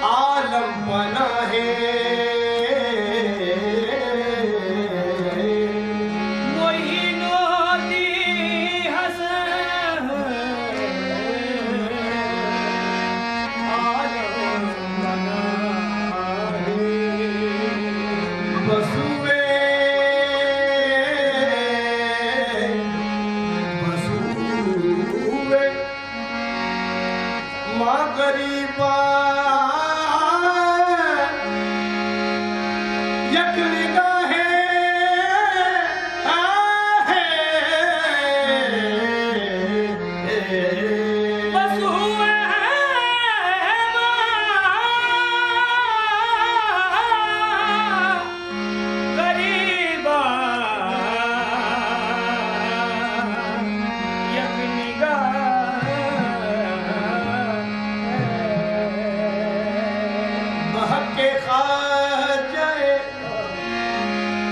आलम बना है माँ गरीबा यक निगाहे बस हुए गरीबा यक निगाह के खाजाए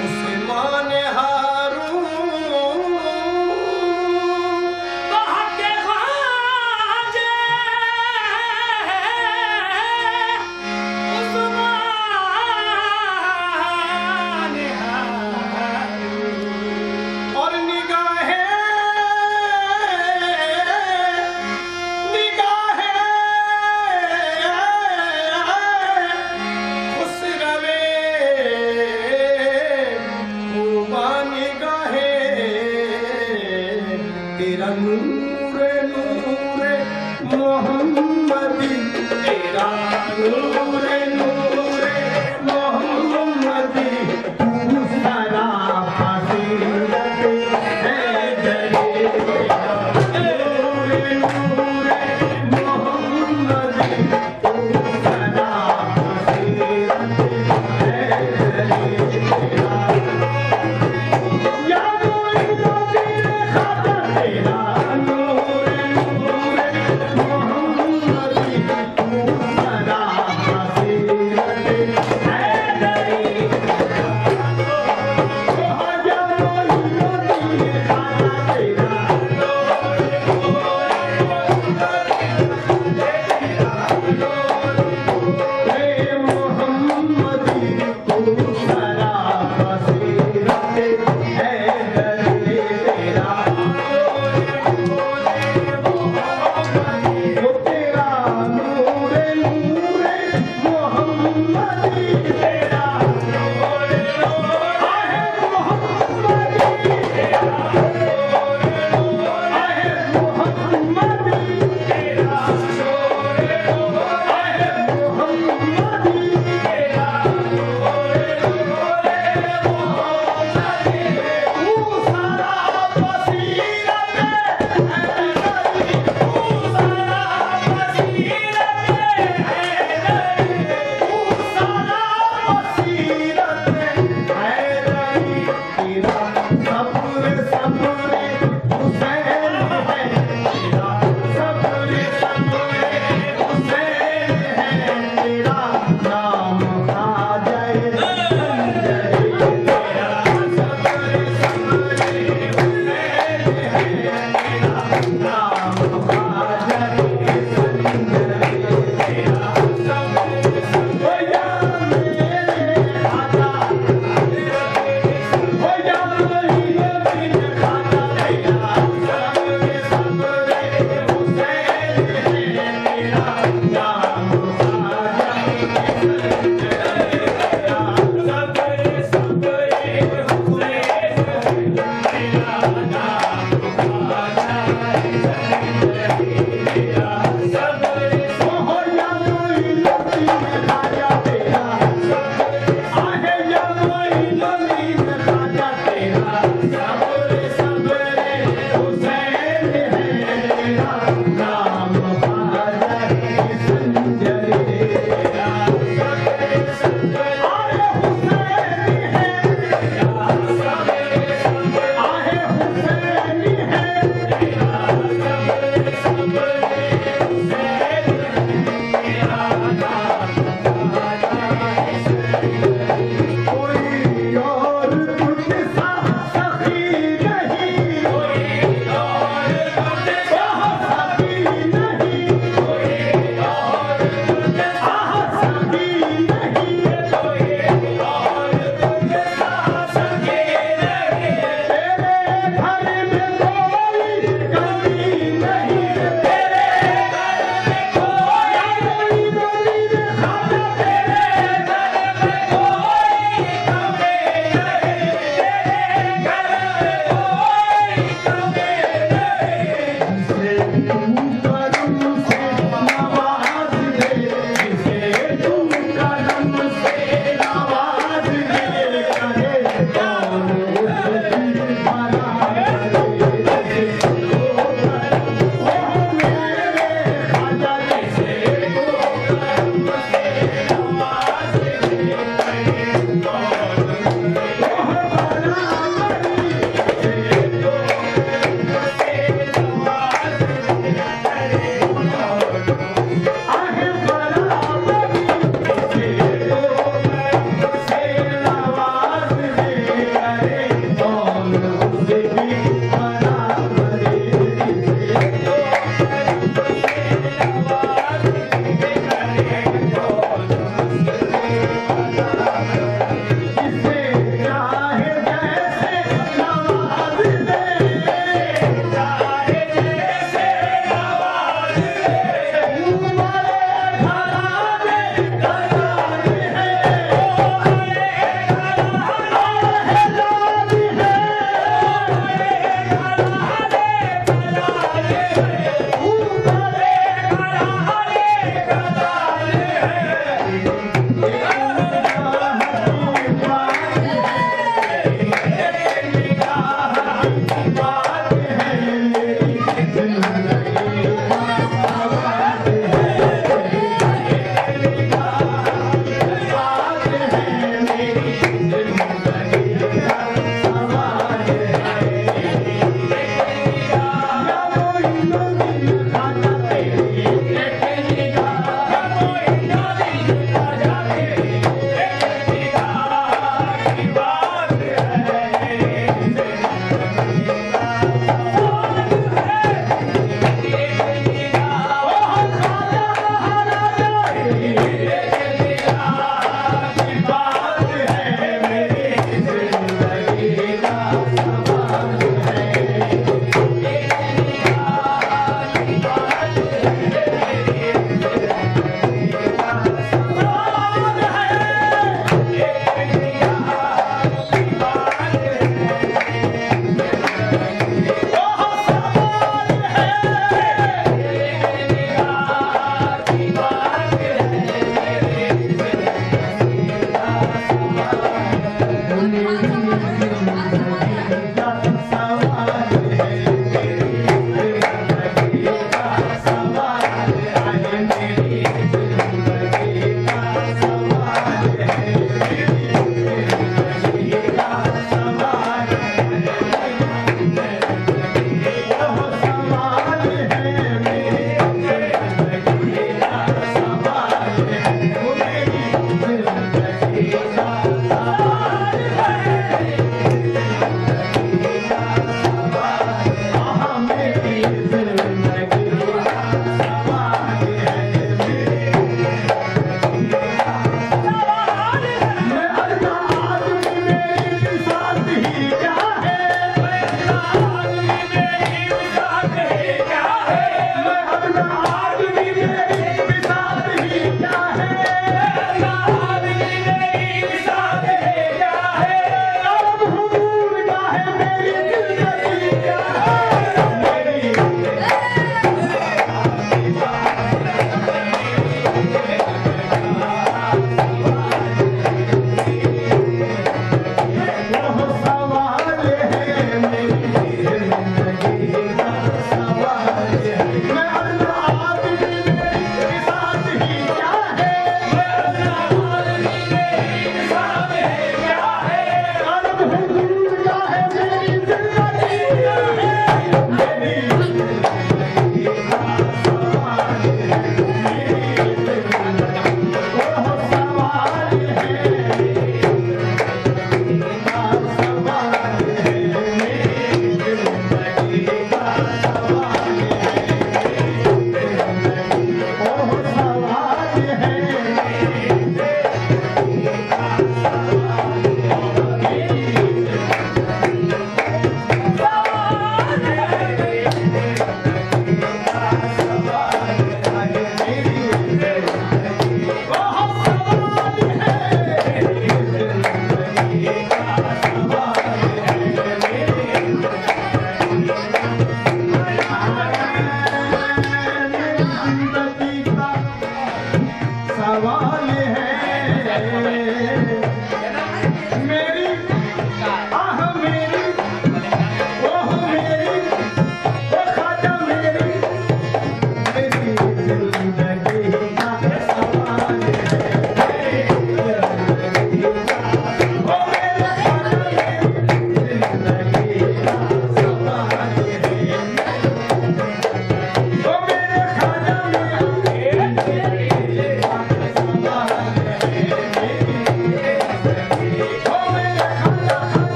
उस्मान हारून के खाजे उस्मान हारून और निगाहे तेरा नूरे नूरे मोहम्मदी तेरा नूरे नूरे मोहम्मदी तू सारा फजीलत है जले तेरा नूरे नूरे मोहम्मदी तू सारा फजीलत है जले तेरा कोई और तुझसा सखी नहीं, कोई और तुझसा सखी नहीं, कोई और तुझसा सखी नहीं, कोई और तुझसा सखी नहीं। तेरे घर में कोई कमी नहीं, तेरे घर में कोई कमी नहीं।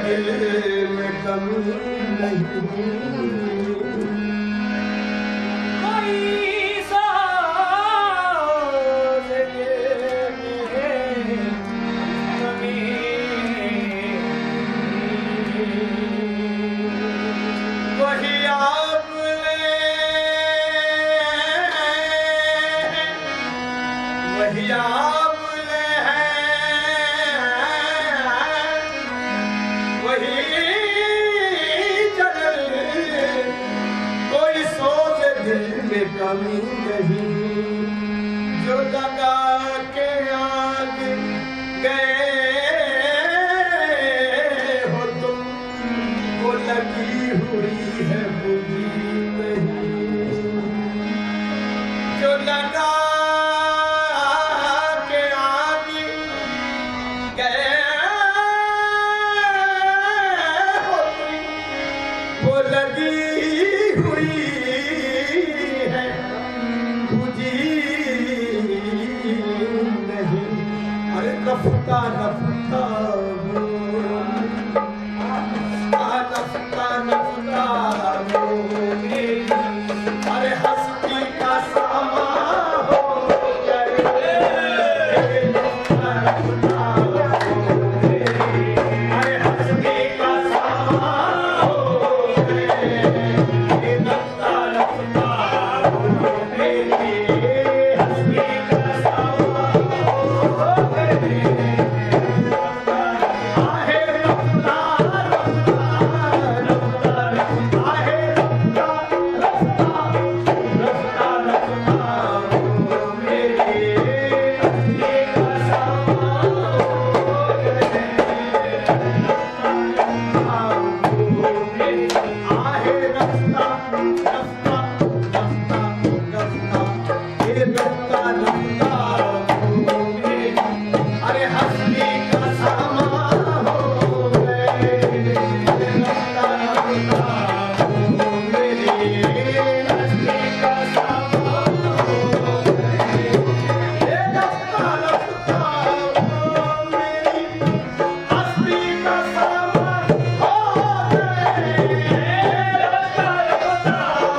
दिल में कमी नहीं कोई साज ये मेरे कमी वही आपने वही आपने है वही जलल कोई सोच दिल में कमी नहीं जो लगा के आग गए हो तुम वो लगी हुई है बुरी नहीं जो लगा के आग गए हो तुम वो लगी हुई है बुरी नहीं अरे रफ्ता रफ्ता अरे हस्ती का सामा हो गए अरे हस्ती का सामा हो गए रफ्ता रफ्ता हस्ती का सामा हो गए आहे रफ्ता अरे हस्ती का सामा हो गए हस्ती का सामा हो गए रफ्ता रफ्ता मेरी हस्ती का सामा हो गए रफ्ता रफ्ता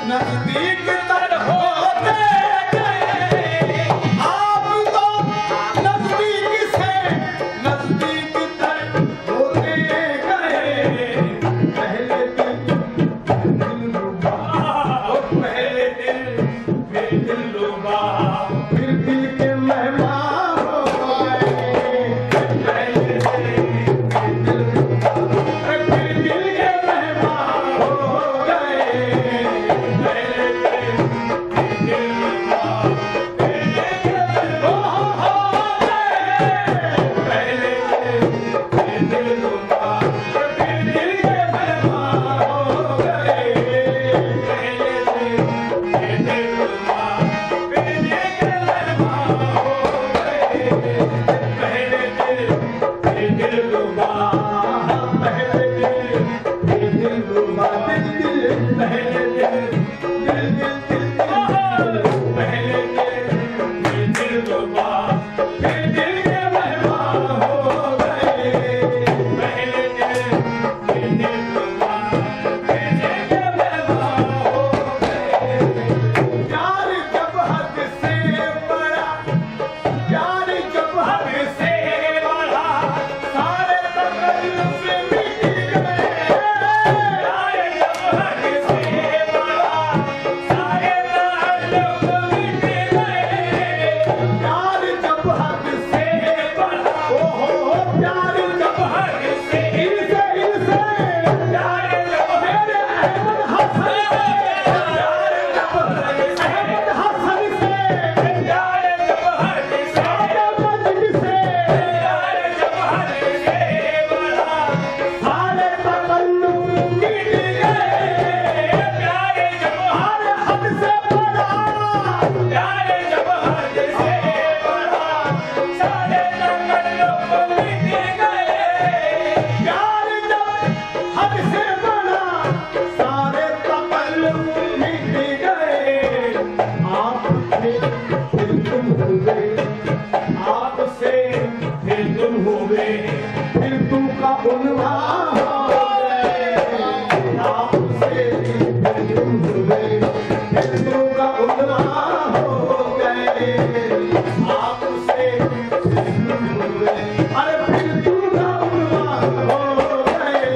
नजदीक तर होते गए आप तो नजदीक से नजदीक तर होते गए पहले दिल रुबा पहले दिल रुबा फिर दिल के मेहमान हो गए पहले दिल रुबा फिर दिल के मेहमान हो गए पहले दिल रुबा फिर दिल के मेहमान हो गए पहले दिल रुबा फिर दिल के मेहमान हो गए पहले दिल रुबा फिर दिल के मेहमान हो गए पहले दिल रुबा पहले दिल रुबा दिल पहले पहले दिल रुबा फिर दिल के मेहमान हो गए पहले दिल रुबा फिर दिल के मेहमान हो गए प्यार जब हद से बड़ा प्यार जब हद से बड़ा सारे तकल्लुफ़ मिट गए प्यार जब हद से बड़ा सारे तकल्लुफ़ मिट गए प्यार जब हद से बड़ा ओहो प्यार जब हद से इनसे प्यार जब मेरे अहमद हसन प्यार जब अहमद हसन से प्यार जब हद से मस्जिद से प्यार जब हद से बड़ा सारे तकल्लुफ़ मिट गए प्यार जब हद से बड़ा प्यार जब हद से बड़ा सारे तकल्लुफ़ मिट गए प्यार जब हद से बड़ा सारे तकल्लुफ़ मिट गए आपसे फिर तुम हुए आपसे फिर तुम हुए फिर तुम का उन्वान हो गए आपसे फिर तुम हुए फिर तुम का उन्वान हो गए आपसे फिर तुम हुए अरे फिर तुम का उन्वान हो गए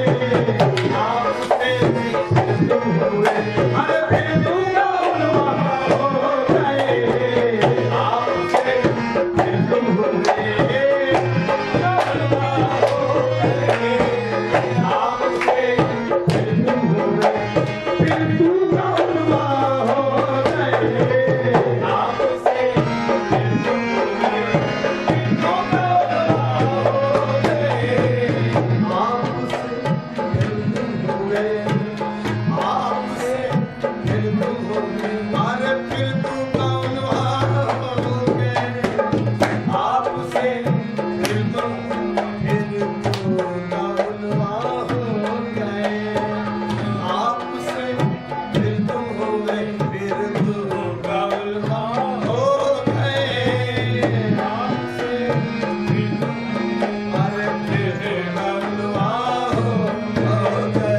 आपसे फिर तुम हुए अरे फिर तुम का उन्वान हो गए आपसे फिर तुम हुए आपसे फिर तुम हुए फिर तुम का उन्वान हो गए आपसे फिर तुम हुए फिर तुम का उन्वान हो गए आपसे फिर तुम हुए आपसे फिर तुम हुए अरे फिर तुम का उन्वान हो गए आपसे फिर तुम का उन्वान हो गए आपसे फिर तुम हो गए फिर तुम का उन्वान हो गए आपसे फिर तुम अरे फिर का उन्वान हो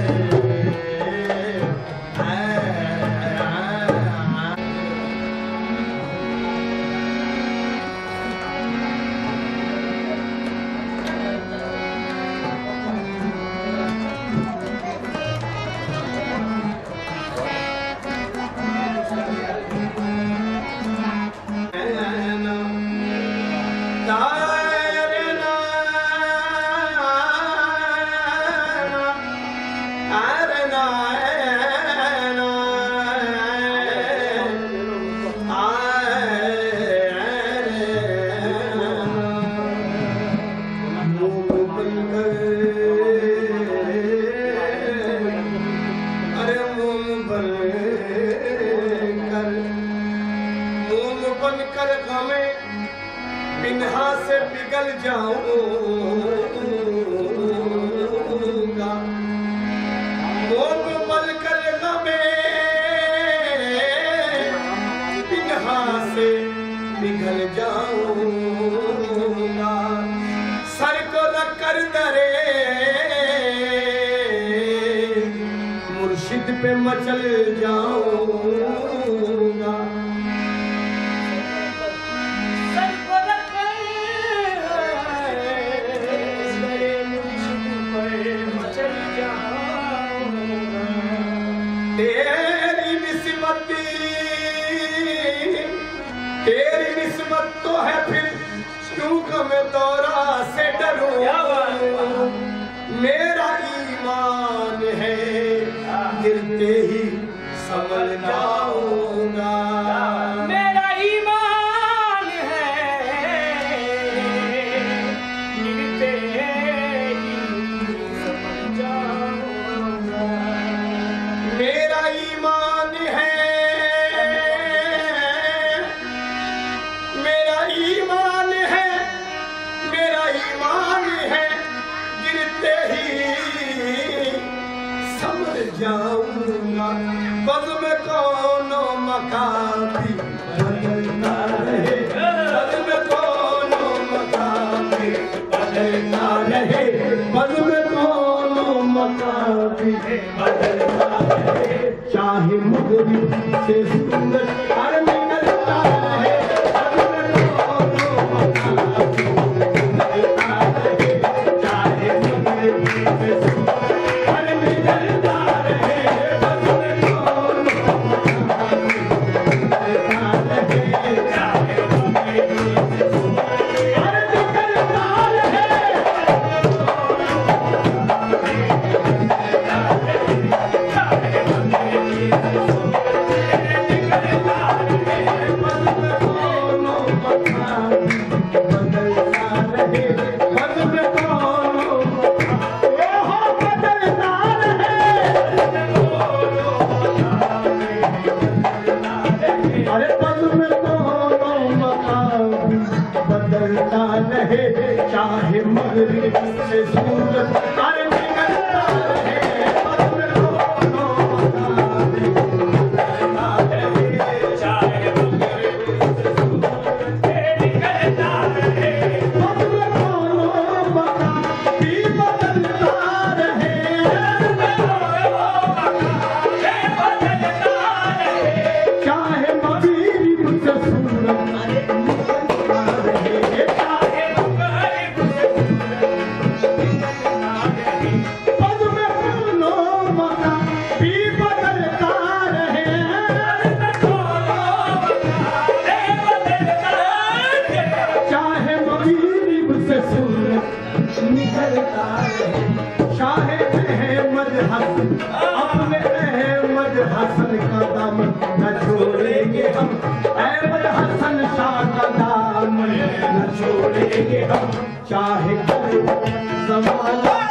अरे मोम बनकर गमे पिन्हा से पिघल जाऊंगा मोम बनकर गमे पिन्हा से पिघल जाऊंगा सर को रख कर दरे मुर्शिद पे मचल जाऊं तो है फिर क्यों कम दौरा से डरूं क्या बात है? मेरा ईमान है गिरते ही संभल जाऊंगा मेरा ईमान है गिरते ही समझ जाऊंगा मेरा ईमान है मेरा ईमान है मेरा ईमान है गिरते ही समझ जाऊंगा बद में कौनो मकामी बदलता रहे बद में कौनो मकामी बदलता रहे बद में कौनो मकामी बदलता रहे चाहे मुगरी से सुंदर हर निकलता रहे बद में कौनो मकामी बदलता रहे चाहे मुगरी से सुंदर हर निकलता रहे बद में कौनो मकामी बदलता रहे चाहे मुगरी से सुंदर हर निकलता रहे चाहे मगरिब से सूरज हर निकलता रहे पद में कौनो मकामी बदलता रहे चाहे मगरिब से सूरज निकलता रहे पद में कौनो मकामी बदलता रहे चाहे मगरिब से सूरज निकलता रहे पद में कौनो मकामी बदलता रहे चाहे मगरिब से सूरज निकलता रहे चाहे अहमद हसन अपने अहमद हसन का दाम न छोड़ेंगे हम अहमद हसन शाह का दाम न छोड़ेंगे हम चाहे जमाना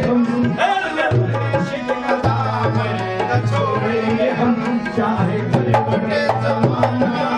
हम मुर्शिद का दामन न छोड़ेंगे हम चाहे बड़े बड़े ज़माना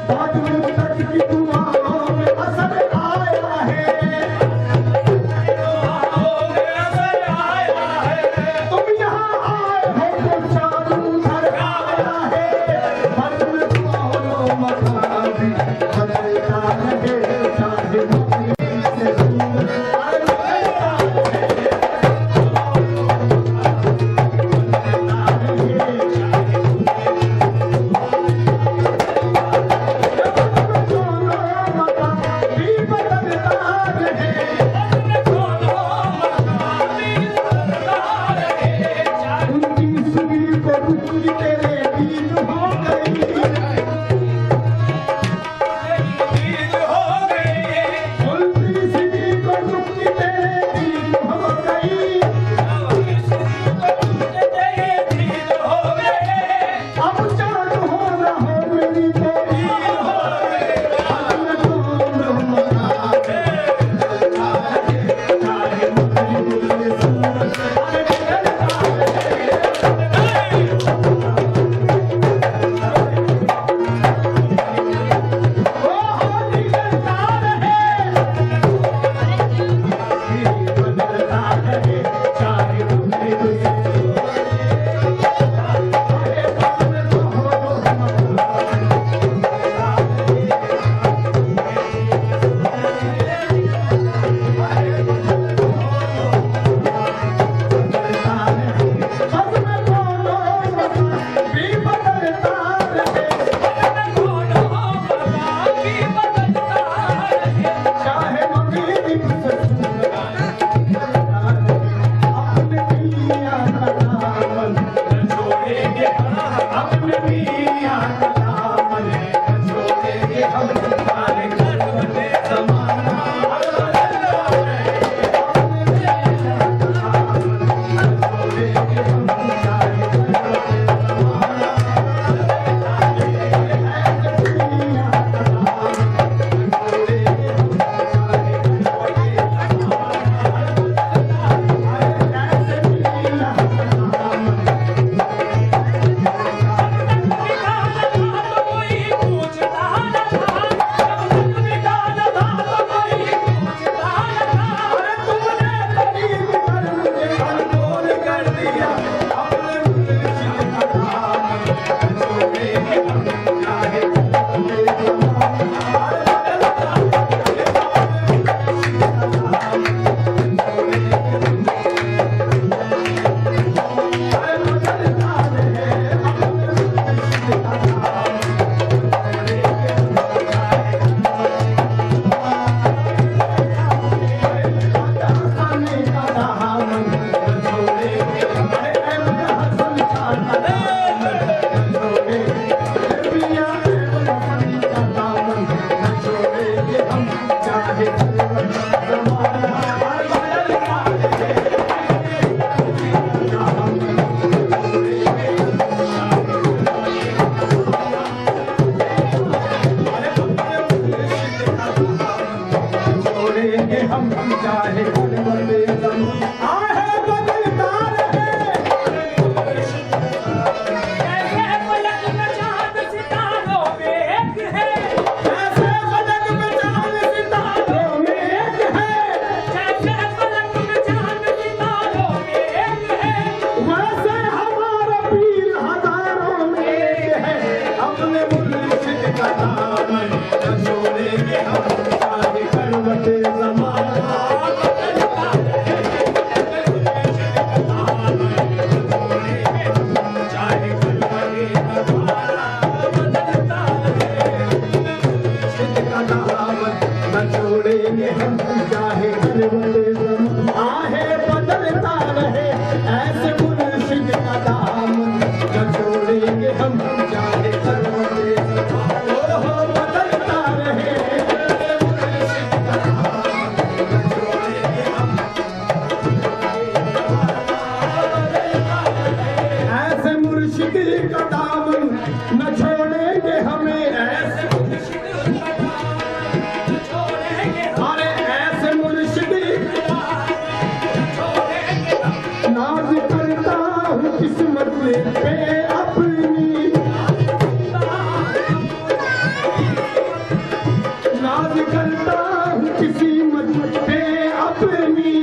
बाद का दामन न छोड़ेंगे हम, चाहे करवटे ज़माना बदलता रहे। चाहे करवटे ज़माना बदलता रहे, मुर्शिद का दामन न छोड़ेंगे हम, चाहे करवटे ज़माना आहे बदलता रहे। ऐसे मुर्शिद का दामन न छोड़ेंगे हम, चाहे करवटे ज़माना बदलता रहे। मुर्शिद का दामन न छोड़ेंगे हम, ऐसे मुर्शिद का दामन न छोड़ेंगे हमें। ऐसे अरे ऐसे मुर्शिद नाज करता हूँ किस्मत पे अपनी, नाज करता हूँ किस्मत पे अपनी।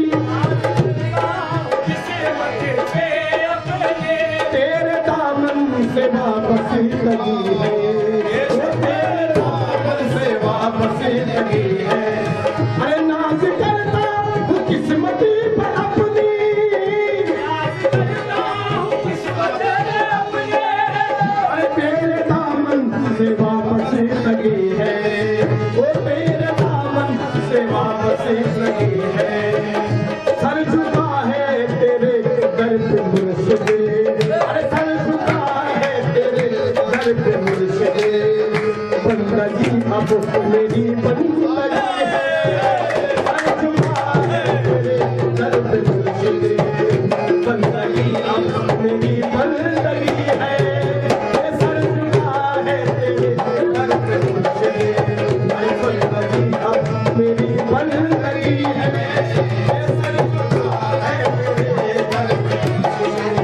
तेरे दामन से वापस लगी है, तेरे दामन से वापस लगी है। अरे नाज करता हूँ किस्मत पर अपनी, अरे तेरे दामन से वापस लगी है, वो तेरे दामन से वापस लगी है। सर झुका है तेरे दर पे मुर्शिद, अरे सर झुका है तेरे दर पे मुर्शिद। बंदगी अब मेरी बंदगी है, सर झुका है तेरे दर पे मुर्शिद। बंदगी अब मेरी बंदगी है, सर झुका है तेरे दर पे मुर्शिद। अरे बंदगी अब मेरी बंदगी है, सर झुका है तेरे दर पे मुर्शिद।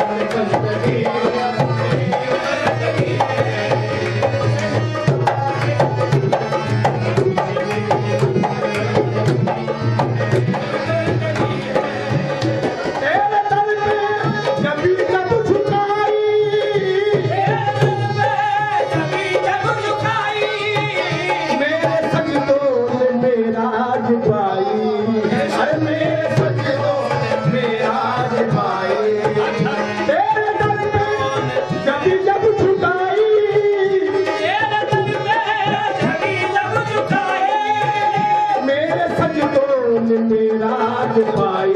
अरे बंदगी अब मेरी बंदगी है। तेरे दर पे जबी जब झुकाई, मेरे सजदों ने मेराज पाई, अरे मेरे सजदों ने मेराज पाई। तेरे दर पे जबी जब झुकाई, मेरे सजदों ने मेराज पाई,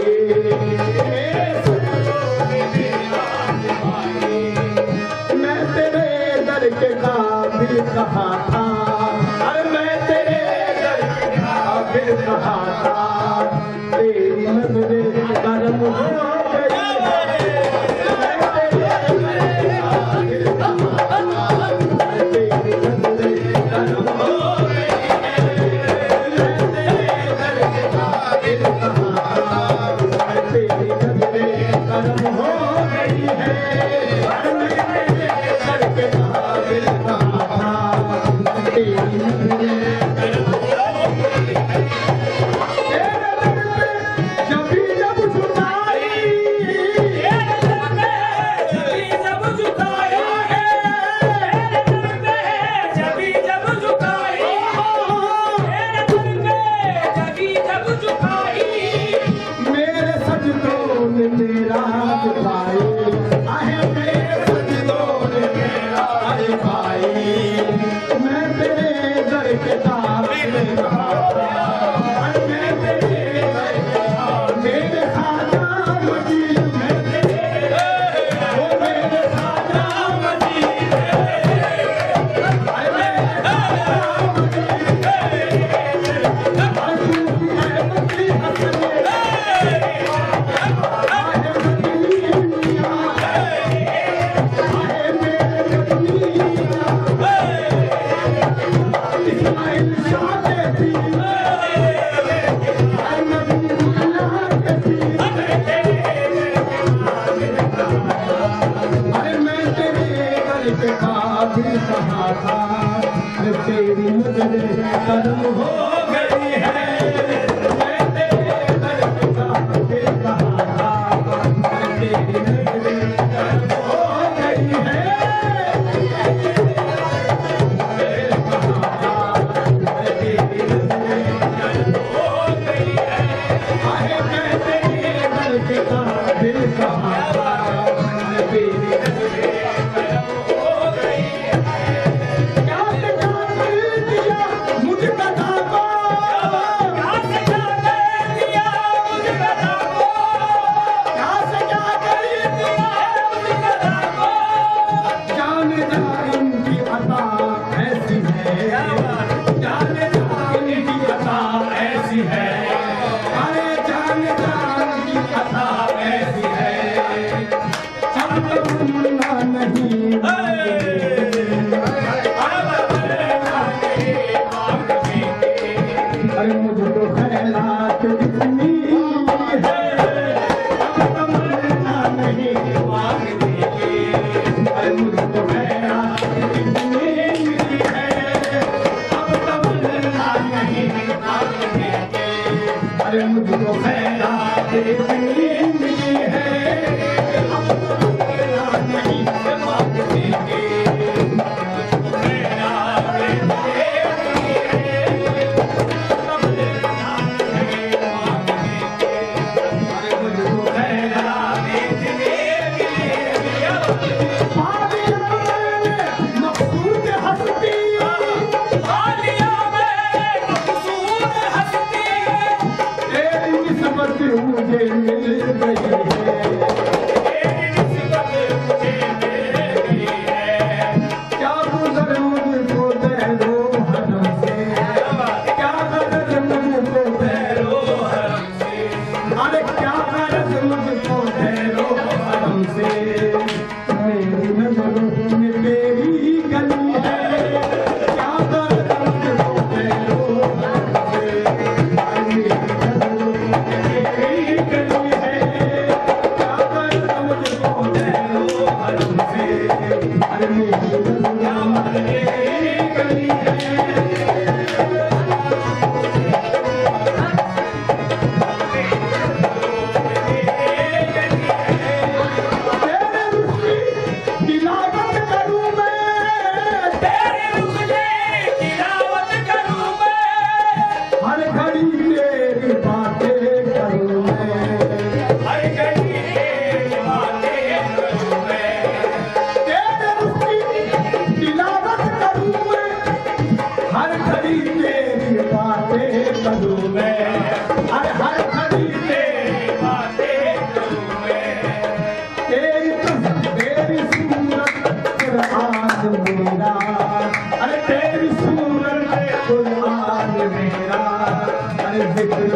मेरे सजदों ने मेराज पाई। मैं तेरे दर के काबिल कहा था, अरे मैं तेरे दर के काबिल कहा था। तेरी नजरें करम हो गई है, मैं तेरे दर के काबिल कहा था। तेरी नजरें करम हो गई है, मैं तेरे दर के काबिल कहा था। तेरी नजरें करम हो गई है, अरे मैं तेरे दर के काबिल कहा था। तेरी नजरें करम हो गई है। तेरे दर पे जबी जब झुकाई, मेरे सजदों ने मेराज पाई, आहे मेरे सजदों ने मेराज पाई। मैं तेरे दर के काबिल कहा था, अरे मैं तेरे दर के काबिल, मेरे खाजा मजीद में तेरे, वो मेरे खाजा मजीद में, अरे मेरे खाजा मजीद में। असूफी है मसी हसने, आहे मदीनिया, आहे मेरे मदीनिया। इस्माइल शाह के पीर, अरे मदीनिया के पीर। अरे मैं तेरे दर के काबिल कहा था, अरे तेरी नजरें करम हो गई है। मैं तेरे दर के काबिल कहा था, अरे तेरी नजरें करम हो गई है। जान जान की कथा ऐसी है, अरे जान जान की कथा ऐसी है, अब तमन्ना नहीं अरे मुझको खैरात जितनी है, अब तमन्ना नहीं मांगती, अरे मुझको खैरात जितनी है, अब तमन्ना नहीं मांगती, अरे मुझको खैरात जितनी मिली है, अब तमन्ना नहीं मांगती। मुझे मिल गई है, क्या गुजर मुझको तैरो हरम से, क्या गरज मुझको तैरो हरम से, अरे क्या गरज मुझको तैरो हरम से, मेरी नजरों में तेरी गली है, क्या गरज मुझको तैरो हरम से, अरे मेरी नजरों में तेरी गली है, क्या गरज मुझको तैरो हरम से, अरे मेरी नजरों में तेरी गली है। तेरे रुख की तिलावत करूं मैं, तेरे रुख की तिलावत करूं मैं, हर घड़ी तेरी बातें करूं मैं, हर घड़ी तेरी बातें करूं मैं, तेरे रुख की तिलावत करूं मैं, हर घड़ी तेरी बातें करूं मैं, हर घड़ी तेरी बातें करूं मैं, तेरी सूरत कुरान मेरा, अरे तेरी सूरत कुरान मेरा, अरे जिक्र